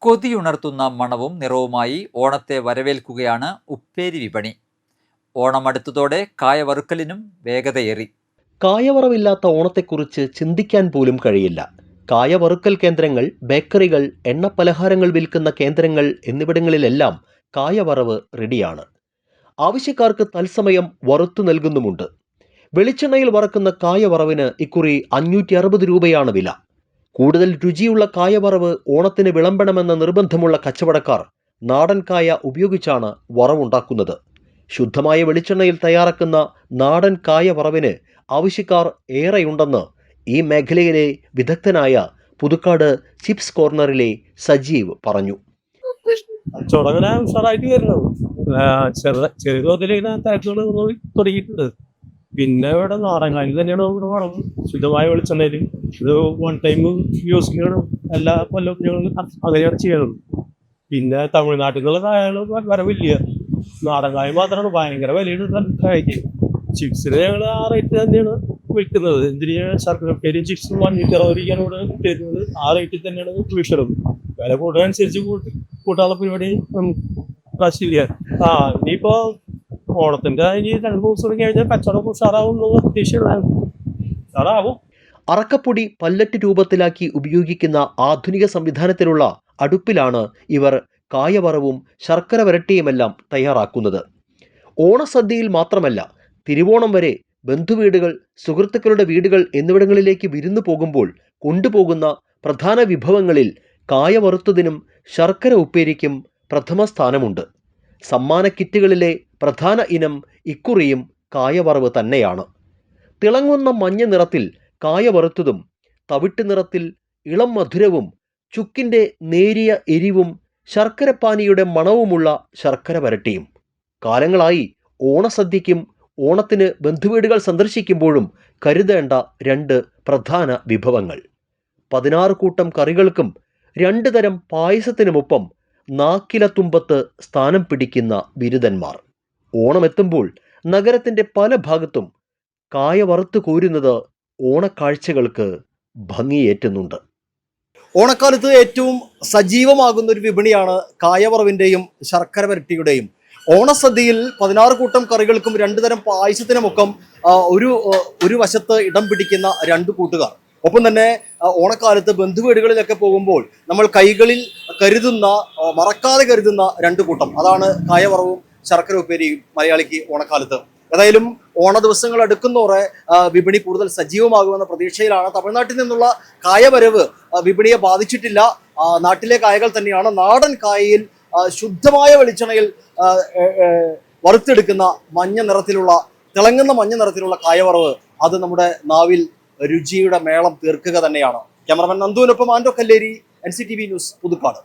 കൊതിയുണർത്തുന്ന മണവും നിറവുമായി ഓണത്തെ വരവേൽക്കുകയാണ് ഉപ്പേരി വിപണി. ഓണം അടുത്തതോടെ കായവറുക്കലിനും വേഗതയേറി. കായവറവില്ലാത്ത ഓണത്തെക്കുറിച്ച് ചിന്തിക്കാൻ പോലും കഴിയില്ല. കായവറുക്കൽ കേന്ദ്രങ്ങൾ, ബേക്കറികൾ, എണ്ണപ്പലഹാരങ്ങൾ വിൽക്കുന്ന കേന്ദ്രങ്ങൾ എന്നിവിടങ്ങളിലെല്ലാം കായവറവ് റെഡിയാണ്. ആവശ്യക്കാർക്ക് തത്സമയം വറുത്തു നൽകുന്നുമുണ്ട്. വെളിച്ചെണ്ണയിൽ വറക്കുന്ന കായവറവിന് ഇക്കുറി 560 രൂപയാണ് വില. കൂടുതൽ രുചിയുള്ള കായവറവ് ഓണത്തിന് വിളമ്പണമെന്ന നിർബന്ധമുള്ള കച്ചവടക്കാർ നാടൻ കായ ഉപയോഗിച്ചാണ് വറവുണ്ടാക്കുന്നത്. ശുദ്ധമായ വെളിച്ചെണ്ണയിൽ തയ്യാറാക്കുന്ന നാടൻ കായവറവിന് ആവശ്യക്കാർ ഏറെയുണ്ടെന്ന് ഈ മേഖലയിലെ വിദഗ്ധനായ പുതുക്കാട് ചിപ്സ് കോർണറിലെ സജീവ് പറഞ്ഞു. പിന്നെ ഇവിടെ നാടൻകാലി തന്നെയാണ് ഇവിടെ വളർന്നു. ശുദ്ധമായ വെളിച്ചെണ്ണയിൽ ഇത് 1 ടൈം യൂസിങ് എല്ലാ കൊല്ലം അങ്ങനെയാണ് ചെയ്യുന്നത്. പിന്നെ തമിഴ്നാട്ടിൽ നിന്നുള്ള കായകൾ വരവില്ല. നാടൻ കായ മാത്രമാണ് ഭയങ്കര വിലയുടെ കായ്ക്ക്. ചിപ്സിന് ഞങ്ങൾ ആ റേറ്റ് തന്നെയാണ് വിൽക്കുന്നത്. എന്തിന് ശർക്കരപ്പേരിയും ചിപ്സും 560 രൂപയാണ് തരുന്നത്. ആ റേറ്റിൽ തന്നെയാണ് വിൽക്കുന്നത്. വില കൂടുന്നതനുസരിച്ച് കൂട്ടാനുള്ള പരിപാടി പ്രശ്നമില്ല. ഇനിയിപ്പോ ഓണത്തിന്റെ ഇനി 2 ദിവസം കഴിഞ്ഞാൽ കച്ചവടം ഉഷാറാവും. അറക്കപ്പൊടി പല്ലറ്റ് രൂപത്തിലാക്കി ഉപയോഗിക്കുന്ന ആധുനിക സംവിധാനത്തിലുള്ള അടുപ്പിലാണ് ഇവർ കായവറവും ശർക്കര വരട്ടിയുമെല്ലാം തയ്യാറാക്കുന്നത്. ഓണസദ്യയിൽ മാത്രമല്ല, തിരുവോണം വരെ ബന്ധുവീടുകൾ, സുഹൃത്തുക്കളുടെ വീടുകൾ എന്നിവിടങ്ങളിലേക്ക് വിരുന്നു പോകുമ്പോൾ കൊണ്ടുപോകുന്ന പ്രധാന വിഭവങ്ങളിൽ കായവറുത്തതിനും ശർക്കര ഉപ്പേരിക്കും പ്രഥമ സ്ഥാനമുണ്ട്. സമ്മാന കിറ്റുകളിലെ പ്രധാന ഇനം ഇക്കുറിയും കായവറവ് തന്നെയാണ്. തിളങ്ങുന്ന മഞ്ഞ നിറത്തിൽ കായവറുത്തതും, തവിട്ട് നിറത്തിൽ ഇളം മധുരവും, ചുക്കിൻ്റെ നേരിയ എരിവും, ശർക്കരപ്പാനിയുടെ മണവുമുള്ള ശർക്കര വരട്ടിയും. കാലങ്ങളായി ഓണസദ്യയ്ക്കും ഓണത്തിന് ബന്ധുവീടുകൾ സന്ദർശിക്കുമ്പോഴും കരുതേണ്ട 2 പ്രധാന വിഭവങ്ങൾ. 16 കൂട്ടം കറികൾക്കും 2 തരം പായസത്തിനുമൊപ്പം നാക്കിലത്തുമ്പത്ത് സ്ഥാനം പിടിക്കുന്ന ബിരുദന്മാർ. ഓണമെത്തുമ്പോൾ നഗരത്തിൻ്റെ പല ഭാഗത്തും കായ വറുത്ത് കോരുന്നത് ഓണക്കാഴ്ചകൾക്ക് ഭംഗിയേറ്റുന്നുണ്ട്. ഓണക്കാലത്ത് ഏറ്റവും സജീവമാകുന്ന ഒരു വിപണിയാണ് കായവറവിൻ്റെയും ശർക്കര വരട്ടിയുടെയും. ഓണസദ്യയിൽ 16 കൂട്ടം കറികൾക്കും 2 തരം പായസത്തിനുമൊക്കെ ഒരു വശത്ത് ഇടം പിടിക്കുന്ന 2 കൂട്ടുകാർ. ഒപ്പം തന്നെ ഓണക്കാലത്ത് ബന്ധുവീടുകളിലൊക്കെ പോകുമ്പോൾ നമ്മൾ കൈകളിൽ മറക്കാതെ കരുതുന്ന 2 കൂട്ടം. അതാണ് കായവറവും ശർക്കര ഉപ്പേരിയും മലയാളിക്ക് ഓണക്കാലത്ത്. ഏതായാലും ഓണ ദിവസങ്ങൾ അടുക്കുന്നോറെ വിപണി കൂടുതൽ സജീവമാകുമെന്ന പ്രതീക്ഷയിലാണ്. തമിഴ്നാട്ടിൽ നിന്നുള്ള കായവരവ് വിപണിയെ ബാധിച്ചിട്ടില്ല. നാട്ടിലെ കായകൾ തന്നെയാണ്. നാടൻ കായയിൽ ശുദ്ധമായ വെളിച്ചെണ്ണയിൽ വറുത്തെടുക്കുന്ന തിളങ്ങുന്ന മഞ്ഞ നിറത്തിലുള്ള കായവറവ് അത് നമ്മുടെ നാവിൽ രുചിയുടെ മേളം തീർക്കുക തന്നെയാണ്. ക്യാമറമാൻ നന്ദുവിനൊപ്പം ആൻഡോ കല്ലേരി, NCTV ന്യൂസ്, പുതുക്കാട്.